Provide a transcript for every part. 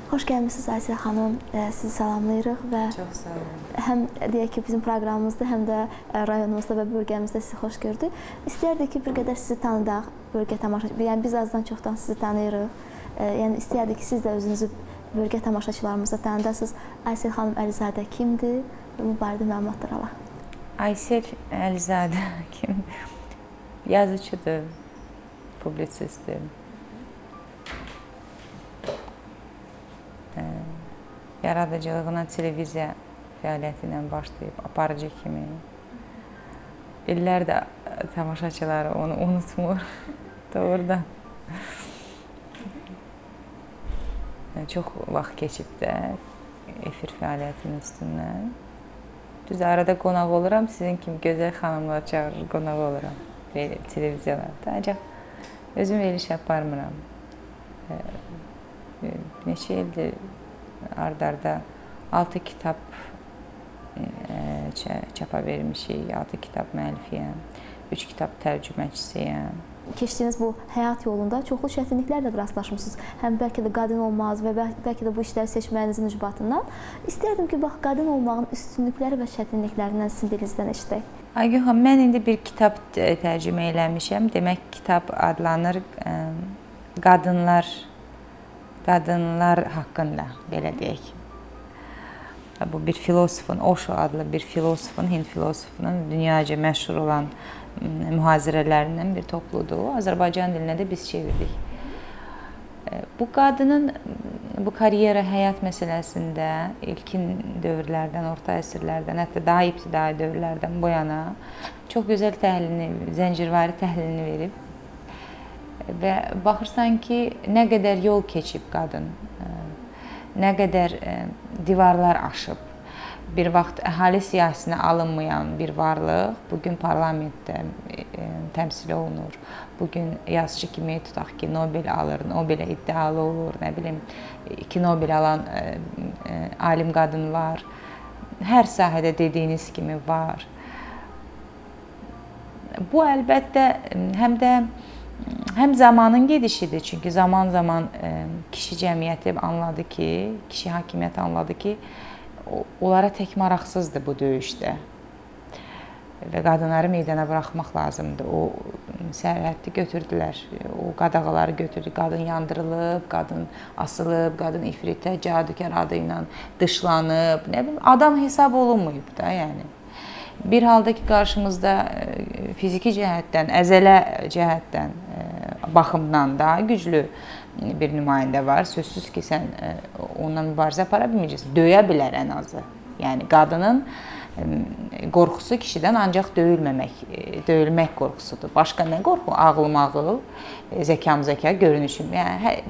Xoş gəlmisiniz Aysel xanım, sizi salamlayırıq və çox sağ olun. Həm deyək ki, bizim proqramımızda, həm də rayonumuzda və bölgəmizdə sizi xoş gördük. İstərdik ki, bir qədər sizi tanıdaq, bölgə tamaşaçıları, yəni biz azdan çoxdan sizi tanıyırıq. Yəni istərdik ki, siz də özünüzü bölgə tamaşaçılarımızda tanıdasınız. Aysel xanım Əlizadə kimdir? Bu barədə məlumatlar alaq. Aysel Əlizadə kim? Yazıcıdır, publisistdir. Yaradıcılığına televiziya fəaliyyəti ilə başlayıb, aparıcı kimi. İllər də tamaşaçıları onu unutmur, doğrudan. Çox vaxt keçib də efir fəaliyyətinin üstündən. Düz arada qonaq oluram, sizin kimi gözəl xanımlar çağırır, qonaq oluram televiziyalarda. Ancaq özüm veriş aparmıram. Neçə ildir ard-arda 6 kitab çapa vermişik, 6 kitab müəllifiyəm, 3 kitab tərcüməçisiyəm. Keçdiyiniz bu həyat yolunda çoxlu çətinliklərlə rastlaşmışsınız. Həm bəlkə də qadın olmağınız və bəlkə də bu işləri seçməyinizin ucbatından. İstərdim ki, bax, qadın olmağın üstünlükləri və çətinliklərindən sizin dilinizdən eşidək. Aygün xanım, mən indi bir kitab tərcümə eləmişəm. Demək, kitab adlanır Qadınlar haqqında, belə deyək. Bu bir filosofun, Osho adlı bir filosofun, Hind filosofunun dünyaca məşhur olan mühazirələrindən bir topludur. Azərbaycan dilinə də biz çevirdik. Bu qadının bu karyera, həyat məsələsində ilkin dövrlərdən, orta əsrlərdən, hətta daha ibtidai dövrlərdən bu yana çox gözəl təhlilini, zəncirvari təhlilini verib. Və baxırsan ki, nə qədər yol keçib qadın, nə qədər divarlar aşıb. Bir vaxt əhali siyasinə alınmayan bir varlıq bugün parlamentdə təmsil olunur. Bugün yazıcı kimi tutaq ki, Nobel alır, Nobelə iddialı olur, nə bilim, 2 Nobel alan alim qadın var. Hər sahədə dediyiniz kimi var. Bu əlbəttə həm zamanın gedişidir, çünki zaman-zaman kişi cəmiyyəti anladı ki, kişi hakimiyyəti anladı ki, onlara tək maraqsızdır bu döyüşdə və qadınları meydana buraxmaq lazımdır. O sərhəddi götürdülər, o qadağaları götürdü, qadın yandırılıb, qadın asılıb, qadın ifritə, cadükar adı ilə dışlanıb, nə bilim, adam hesab olunmayıb da, yəni. Bir halda ki, qarşımızda fiziki cəhətdən, əzələ cəhətdən, baxımdan da güclü bir nümayəndə var. Sözsüz ki, sən ondan mübarizə apara bilməyəcəksən. Döyə bilər ən azı. Yəni, qadının qorxusu kişidən ancaq döyülmək qorxusudur. Başqa nə qorxu? Ağlım ağıl, zəkam zəka, görünüşüm. Yəni,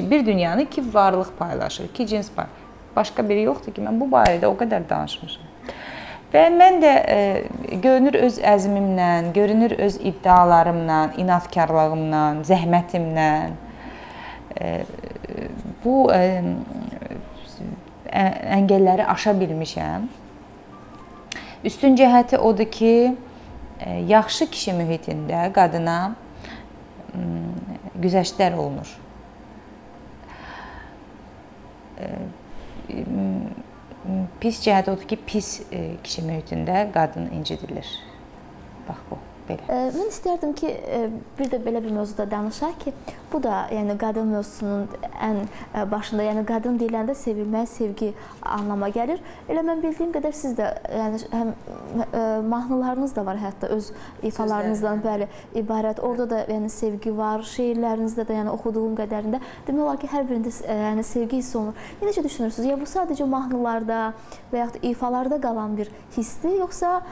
bir dünyanı iki varlıq paylaşır, iki cins paylaşır. Başqa biri yoxdur ki, mən bu barədə o qədər danışmışam. Və mən də görünür öz əzmimlə, görünür öz iddialarımla, inadkarlığımla, zəhmətimlə bu əngəlləri aşa bilmişəm. Üstün cəhəti odur ki, yaxşı kişi mühitində qadına güzəştlər olunur. Pis cəhət odur ki, pis kişi mühitində qadın incidilir. Bax bu, belə. Mən istərdim ki, bir də belə bir mövzuda danışaq ki, bu da yəni qadın mövzusunun ən başında, yəni qadın deyiləndə sevilmək, sevgi anlama gəlir. Elə mən bildiyim qədər siz də, yəni həm mahnılarınız da var, hətta öz ifalarınızdan bəli ibarət. Orada da yəni sevgi var, şeirlərinizdə də yəni oxuduğum qədərində demək olar ki, hər birində yəni sevgi hissi olunur. Necə düşünürsünüz? Ya bu sadəcə mahnılarda və yaxud ifalarda qalan bir hissdir, yoxsa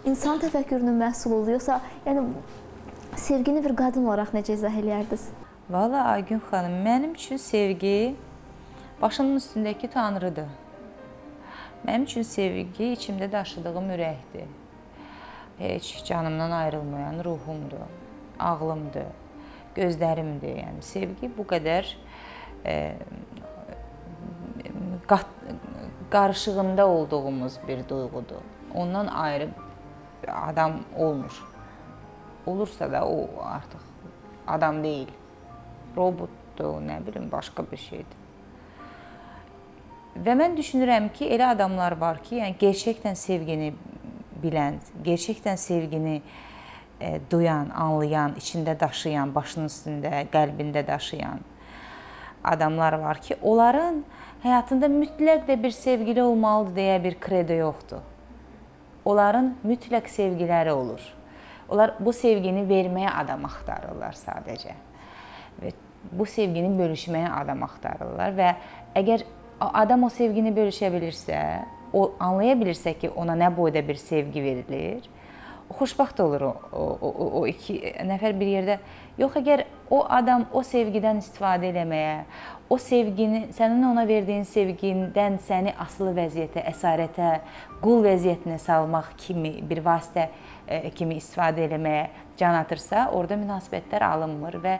insan təfəkkürünün məhsuludur, yoxsa yəni sevgini bir qadın olaraq necə izah eləyərdiniz? Valla Aygün xanım, mənim üçün sevgi başımın üstündəki Tanrıdır. Mənim üçün sevgi içimdə daşıdığım ürəkdir. Heç canımdan ayrılmayan ruhumdur, ağlımdır, gözlərimdir. Yəni sevgi bu qədər qarışığında olduğumuz bir duyğudur. Ondan ayrı adam olmur. Olursa da o artıq adam deyil, robot yoxdur, nə bilim, başqa bir şeydir. Və mən düşünürəm ki, elə adamlar var ki, yəni gerçəkdən sevgini bilən, gerçəkdən sevgini duyan, anlayan, içində daşıyan, başının üstündə, qəlbində daşıyan adamlar var ki, onların həyatında mütləq də bir sevgili olmalıdır deyə bir kredo yoxdur. Onların mütləq sevgiləri olur. Onlar bu sevgini verməyə adam axtarırlar sadəcə. Və bu sevgini bölüşməyə adam axtarırlar və əgər adam o sevgini bölüşə bilirsə, o anlaya bilirsə ki, ona nə boyda bir sevgi verilir, xoşbəxt olur o iki nəfər bir yerdə. Yox, əgər o adam o sevgidən istifadə eləməyə, o sevgini, sənin ona verdiyin sevgindən səni asılı vəziyyətə, əsarətə, qul vəziyyətinə salmaq kimi bir vasitə kimi istifadə eləməyə can atırsa, orada münasibətlər alınmır və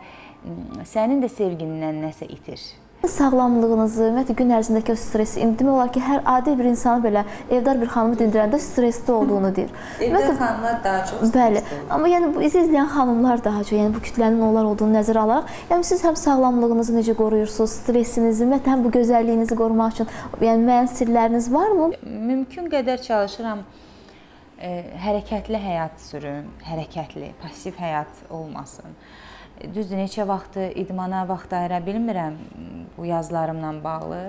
sənin də sevgindən nəsə itir. Sağlamlığınızı, ümumiyyətlə gün ərzindəki o stresi, demək olar ki, hər adi bir insanı belə evdar bir xanımı dindirəndə stresli olduğunu deyir. Evdar xanımlar daha çox stresli. Bəli, amma yəni bizi izləyən xanımlar daha çox, yəni bu kütlənin onlar olduğunu nəzərə alaraq, yəni siz həm sağlamlığınızı necə qoruyursunuz, stresinizi, ümumiyyətlə həm bu gözəlliyinizi qorumaq üçün, yəni müəyyən sirləriniz varmı? Mümkün qədər çalışıram hərəkətli həyat sürüm, hərəkətli, pasiv həyat olmasın. Düzdür, neçə vaxtı idmana vaxt ayıra bilmirəm bu yazılarımla bağlı.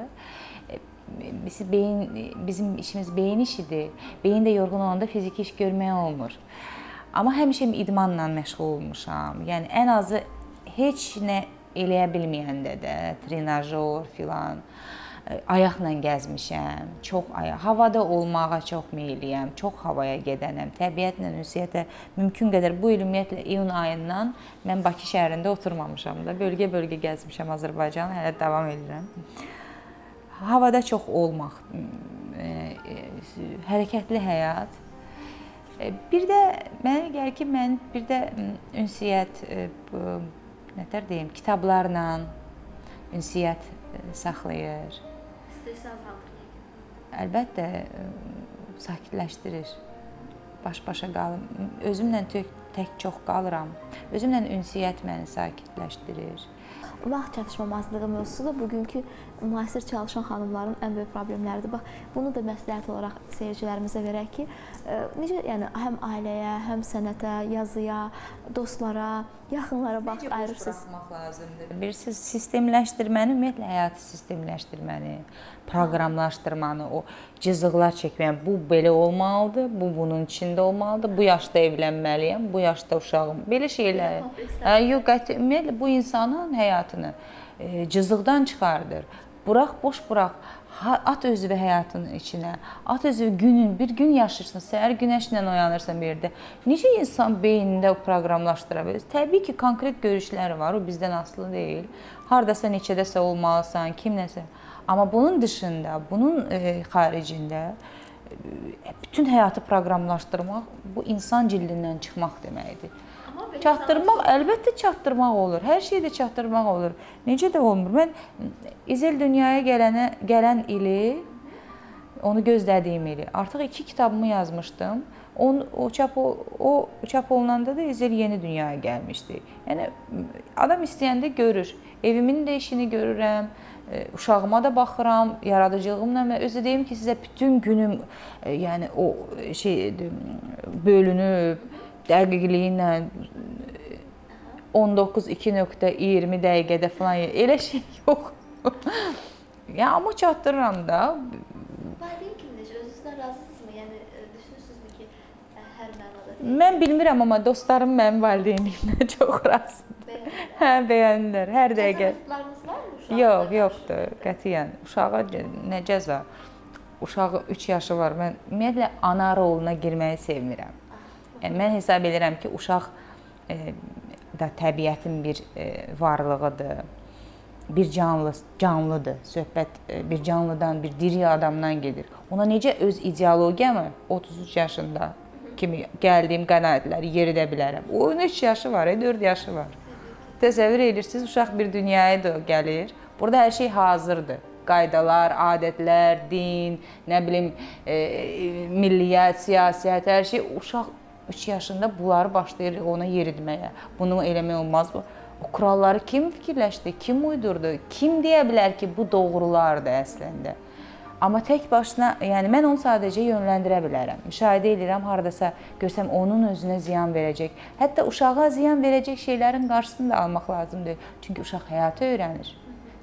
Bizim işimiz beyin işidir. Beyin də yorğun olanda fiziki iş görməyə olmur. Amma həmişə idmanla məşğul olmuşam. Yəni ən azı heç nə eləyə bilməyəndə də trenajor filan, ayaqla gəzmişəm, çox ayaq. Havada olmağa çox meyliyəm, çox havaya gedənəm, təbiətlə ünsiyyətə mümkün qədər. Bu il ümumiyyətlə iyun ayından mən Bakı şəhərində oturmamışam da, bölgə-bölgə gəzmişəm Azərbaycanı, hələ davam edirəm. Havada çox olmaq, hərəkətli həyat. Bir də mənə gəlir ki, mən bir də ünsiyyət, nətər deyim, kitablarla ünsiyyət saxlayır. Stresi azaldır. Əlbəttə, sakitləşdirir. Baş-başa qalım. Özümlə tək çox qalıram. Özümlə ünsiyyət məni sakitləşdirir. Vaxt çatışmamazlığı mövzusu da bugünkü müasir çalışan xanımların ən böyük problemləridir. Bax, bunu da məsləhət olaraq seyircilərimizə verək ki, necə yəni həm ailəyə, həm sənətə, yazıya, dostlara, yaxınlara vaxt ayırırsınız. Necə boş buraxmaq lazımdır? Bilirsiniz, sistemləşdirməni, ümumiyyətlə həyatı sistemləşdirməni, proqramlaşdırmanı, o cızıqlar çəkməyən, bu belə olmalıdır, bu bunun içində olmalıdır, bu yaşda evlənməliyəm, bu yaşda uşağım, belə şeylər. Yox, ümumiyyətlə bu insanın həyatını cızıqdan çıxardır. Boş burax, at özünü həyatının içinə, at özünü bir gün yaşayırsan, səhər günəşlə oyanırsan bir yerdə. Necə insan beynində proqramlaşdıra bilir? Təbii ki, konkret görüşləri var, o bizdən asılı deyil. Haradasa neçədəsə olmalısan, kim nəsə. Amma bunun dışında, bunun xaricində bütün həyatı proqramlaşdırmaq bu insan cildindən çıxmaq deməkdir. Çatdırmaq, əlbəttə çatdırmaq olur. Hər şeydə çatdırmaq olur. Necə də olmur. Mən İzel dünyaya gələn ili, onu gözlədiyim ili, artıq 2 kitabımı yazmışdım. O çap olunanda da İzel yeni dünyaya gəlmişdi. Yəni, adam istəyəndə görür. Evimin də işini görürəm, uşağıma da baxıram, yaradıcılığımla və özü deyim ki, sizə bütün günüm yəni o bölünüb, dəqiqliyi ilə 19:2.20 dəqiqədə falan elə şey yox. Ya amma çatdırıram da. Valideyn kimi necə? Özünüzdən razısınızmı? Yəni düşünürsünüzmü ki, hər mənada? Mən bilmirəm, amma dostlarım mənim valideynliyimlə çox razıdır. Hə, bəyənirlər hər dəqiqə. Cəzalarınız varmı uşaqda? Yox, yoxdur, qətiyyən. Uşağa nə cəza? Uşağı 3 yaşı var. Mən ümumiyyətlə ana roluna girməyi sevmirəm. Yəni, mən hesab edirəm ki, uşaq da təbiətin bir varlığıdır, bir canlıdır. Söhbət bir canlıdan, bir diri adamdan gedir. Ona necə öz ideologiyamı 33 yaşında kimi gəldiyim qənaətləri yeridə bilərəm. O 13 yaşı var, 4 yaşı var. Təsəvvür edirsiniz, uşaq bir dünyaya da gəlir. Burada hər şey hazırdır. Qaydalar, adətlər, din, nə bilim, milliyyət, siyasət, hər şey uşaq 3 yaşında bunları başlayır ona yeritməyə. Bunu eləmək olmaz bu. O kuralları kim fikirləşdi, kim uydurdu, kim deyə bilər ki, bu doğrulardır əslində. Amma tək başına, yəni mən onu sadəcə yönləndirə bilərəm. Müşahidə edirəm, hardasa görsəm onun özünə ziyan verəcək. Hətta uşağa ziyan verəcək şeylərin qarşısını da almaq lazımdır. Çünki uşaq həyatı öyrənir.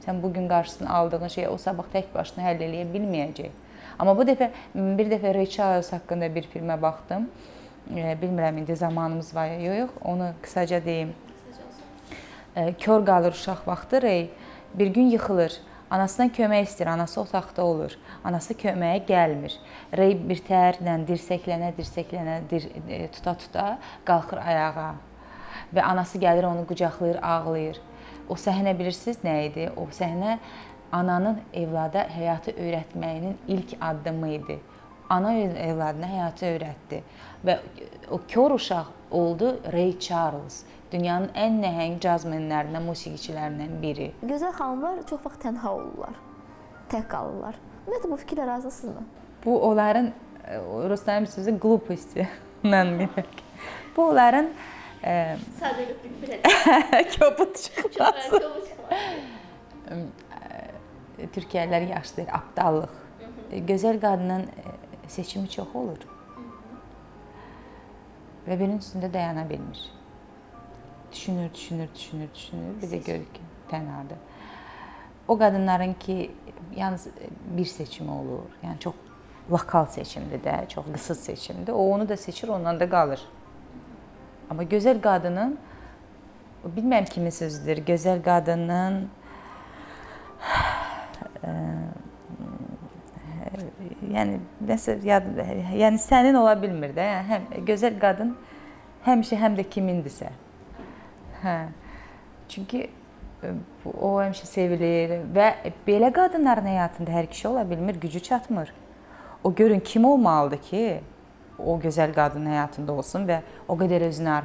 Sən bugün qarşısını aldığın şeyi o sabah tək başına həll eləyə bilməyəcək. Amma bir dəfə Ray Charles haqqında bir filmə baxdım. Bilmirəm indi zamanımız var ya, yox, onu qısaca deyim. Kör qalır uşaq vaxtı Ray bir gün yıxılır. Anasından kömək istəyir, anası otaqda olur. Anası köməyə gəlmir. Ray bir tərlə dirsəklənə, tuta-tuta qalxır ayağa. Və anası gəlir, onu qucaqlayır, ağlayır. O səhnə bilirsiniz nə idi? O səhnə ananın evlada həyatı öyrətməyinin ilk addımı idi. Ana evladına həyatı öyrətdi. Və o kör uşaq oldu Ray Charles. Dünyanın ən nəhəng cazmenlərindən, musiqiçilərindən biri. Gözəl xanımlar çox vaxt tənha olurlar, tək qalırlar. Ümumiyyətlə, bu fikirlə razısınızmı? Bu, onların, Rusların bir sözü, qluposti ilə demək. Bu, onların... Sadəlövlük biləcək. Kobud çıxması. Türkiyələr yaşlayır, aptallıq. Gözəl qadının seçimi çox olur. Və birinin üstündə dayana bilmir. Düşünür, bir də görür ki, tənhadır. O qadınların ki, yalnız bir seçimi olur, yəni çox lokal seçimdir də, çox qısız seçimdir. O onu da seçir, ondan da qalır. Amma gözəl qadının, bilməm kimin sözüdür, gözəl qadının yəni sənin ola bilmir də, həm gözəl qadın həmişə həm də kimindirsə. Çünki o həmişə sevilir və belə qadınların həyatında hər kişi ola bilmir, gücü çatmır. O görün kim olmalıdır ki, o gözəl qadının həyatında olsun və o qədər özünə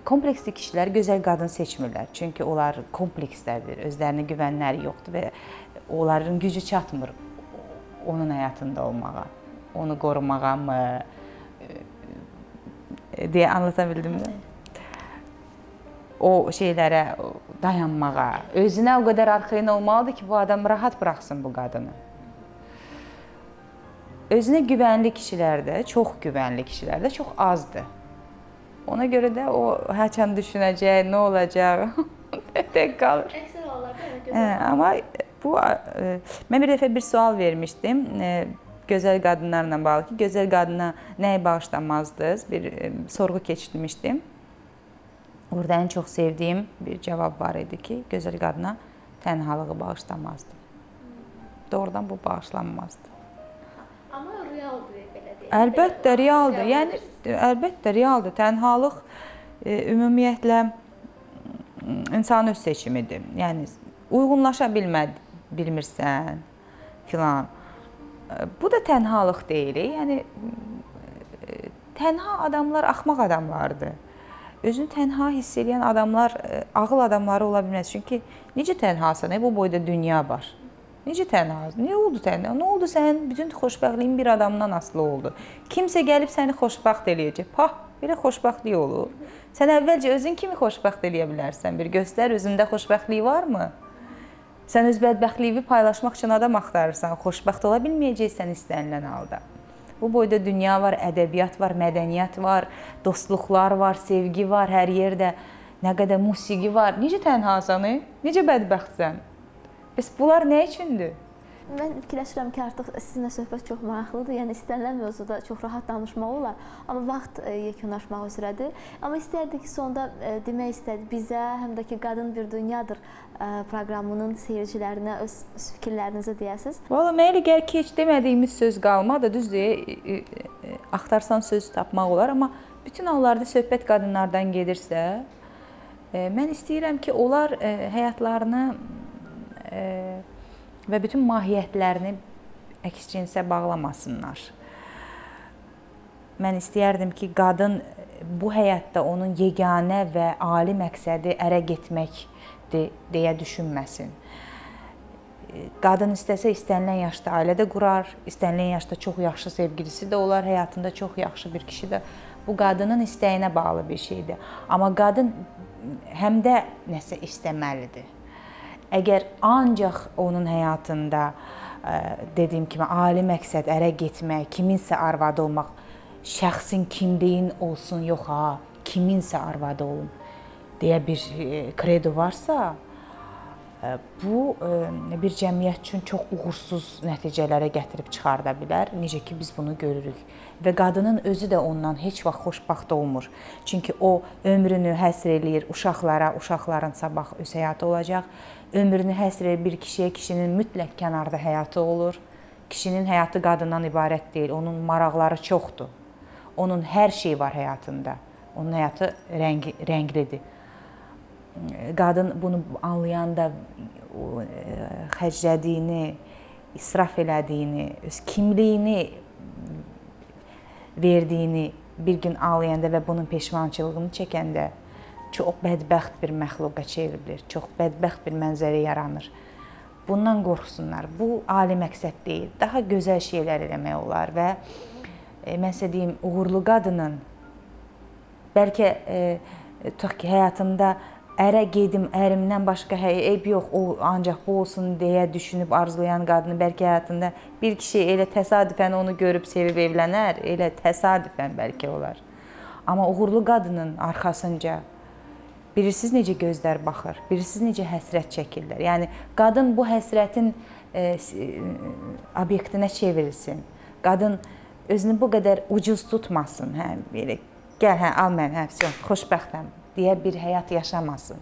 kompleksli kişilər gözəl qadın seçmirlər. Çünki onlar komplekslərdir, özlərinə güvənləri yoxdur və onların gücü çatmır onun həyatında olmağa, onu qorumağa mı deyə anlata bildim mi? O şeylərə dayanmağa, özünə o qədər arxayın olmalıdır ki, bu adam rahat buraxsın bu qadını. Özünə güvənli kişilərdə, çox güvənli kişilərdə çox azdır. Ona görə də o həçən düşünəcək, nə olacaq, tək qalır. Əksər hallarda gözəl. Amma bu, mən bir dəfə bir sual vermişdim, gözəl qadınlarla bağlı ki, gözəl qadına nəyi bağışlanmazdınız, bir sorğu keçirmişdim. Orada ən çox sevdiyim bir cavab var idi ki, gözəl qadına tənhalığı bağışlanmazdı. Doğrudan bu bağışlanmazdı. Amma realdır, belə deyək. Əlbəttə, realdır. Yəni, əlbəttə, realdır. Tənhalıq ümumiyyətlə insan öz seçimidir. Yəni, uyğunlaşa bilmirsən filan. Bu da tənhalıq deyil. Yəni, tənha adamlar axmaq adamlardır. Özünü tənha hiss edən adamlar ağıl adamları ola bilməz. Çünki necə tənhasan, bu boyda dünya var. Necə tənhasan? Niyə oldu tənha? Nə oldu sənin bütün xoşbəxtliyin bir adamdan asılı oldu? Kimsə gəlib səni xoşbəxt eləyəcək. Pah, belə xoşbəxtlik olur. Sən əvvəlcə özün kimi xoşbəxt eləyə bilərsən. Bir göstər, özündə xoşbəxtlik varmı? Sən öz bədbəxtliyini paylaşmaq üçün adam axtarırsan. Xoşbəxt ola bilməyəcəksən istənilən halda. Bu boyda dünya var, ədəbiyyat var, mədəniyyət var, dostluqlar var, sevgi var, hər yerdə nə qədər musiqi var. Necə tənhasan, necə bədbəxtsən? Bəs bunlar nə üçündür? Mən fikirləşirəm ki, artıq sizinlə söhbət çox maraqlıdır. Yəni, istənilən mövzuda çox rahat danışmaq olar. Amma vaxt yekunlaşmaq üzrədir. Amma istərdik ki, sonda demək istədik bizə, həm də ki, Qadın Bir Dünyadır proqramının seyircilərinə öz fikirlərinizi deyəsiniz. Valla, mənə elə gəlir ki, heç demədiyimiz söz qalmadı. Düzdür, axtarsan söz tapmaq olar. Amma bütün hallarda söhbət qadınlardan gedirsə, mən istəyirəm ki, onlar həyatlarını və bütün mahiyyətlərini əks cinsə bağlamasınlar. Mən istəyərdim ki, qadın bu həyatda onun yeganə və ali məqsədi ərə getməkdir deyə düşünməsin. Qadın istəsə istənilən yaşda ailə də qurar, istənilən yaşda çox yaxşı sevgilisi də olar, həyatında çox yaxşı bir kişi də. Bu qadının istəyinə bağlı bir şeydir. Amma qadın həm də nəsə istəməlidir. Əgər ancaq onun həyatında dediyim kimi ali məqsəd ərə getmək, kiminsə arvadı olmaq, şəxsin kimliyin olsun, yox ha, kiminsə arvadı olun deyə bir kredo varsa, bu bir cəmiyyət üçün çox uğursuz nəticələrə gətirib çıxarda bilər. Necə ki biz bunu görürük. Və qadının özü də ondan heç vaxt xoşbəxt olmur. Çünki o ömrünü həsr eləyir uşaqlara, uşaqların sabah öz həyatı olacaq. Ömrünü həsr eləyir bir kişiyə, kişinin mütləq kənarda həyatı olur. Kişinin həyatı qadından ibarət deyil, onun maraqları çoxdur. Onun hər şeyi var həyatında. Onun həyatı rənglidir. Qadın bunu anlayanda xərclədiyini, israf elədiyini, öz kimliyini verdiyini bir gün ağlayanda və bunun peşmançılığını çəkəndə çox bədbəxt bir məxluqa çevrilir, çox bədbəxt bir mənzərə yaranır. Bundan qorxsunlar. Bu ali məqsəd deyil. Daha gözəl şeylər eləmək olar və mən sizə deyim, uğurlu qadının bəlkə tutaq ki, həyatında ərə gedim, ərimdən başqa eyb yox, o ancaq bu olsun deyə düşünüb arzulayan qadını bəlkə həyatında bir kişi elə təsadüfən onu görüb sevib evlənər, elə təsadüfən bəlkə olar. Amma uğurlu qadının arxasınca bilirsiniz necə gözlər baxır, bilirsiniz necə həsrət çəkirlər. Yəni qadın bu həsrətin obyektinə çevrilsin. Qadın özünü bu qədər ucuz tutmasın, hə, belə gəl, hə, al mən, hə, xoşbəxtəm deyə bir həyat yaşamasın.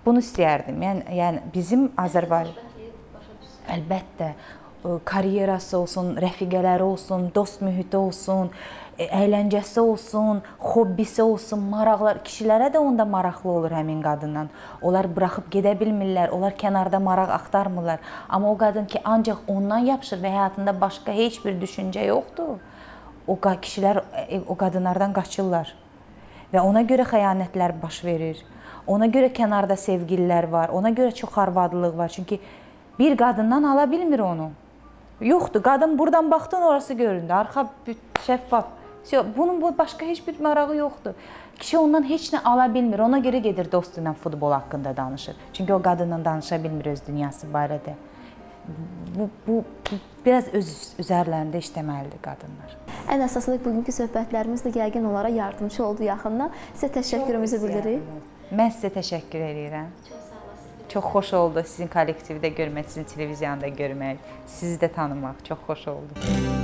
Bunu istəyərdim. Yəni bizim Azərbaycan əlbəttə karyerası olsun, rəfiqələri olsun, dost mühiti olsun, əyləncəsi olsun, hobbisi olsun, maraqlar. Kişilərə də onda maraqlı olur həmin qadından. Onlar buraxıb gedə bilmirlər, onlar kənarda maraq axtarmırlar. Amma o qadın ki, ancaq ondan yapışır və həyatında başqa heç bir düşüncə yoxdur. O kişilər o qadınlardan qaçırlar. Və ona görə xəyanətlər baş verir. Ona görə kənarda sevgililər var, ona görə çox arvadlıq var. Çünki bir qadından ala bilmir onu. Yoxdur, qadın buradan baxdın, orası göründü, arxa şəffaf. Bunun başqa heç bir marağı yoxdur. Kişi ondan heç nə ala bilmir, ona görə gedir dostu ilə futbol haqqında danışır. Çünki o qadınla danışa bilmir öz dünyası barədə. Bu biraz öz üzərlərində işləməlidir qadınlar. Ən əsaslı bugünkü söhbətlərimiz də yəqin onlara yardımcı oldu yaxından. Sizə təşəkkürümüzü bildiririk. Mən sizə təşəkkür edirəm. Çox xoş oldu sizin kollektivdə görmək, sizin televiziyanda görmək, sizi də tanımaq çox xoş oldu.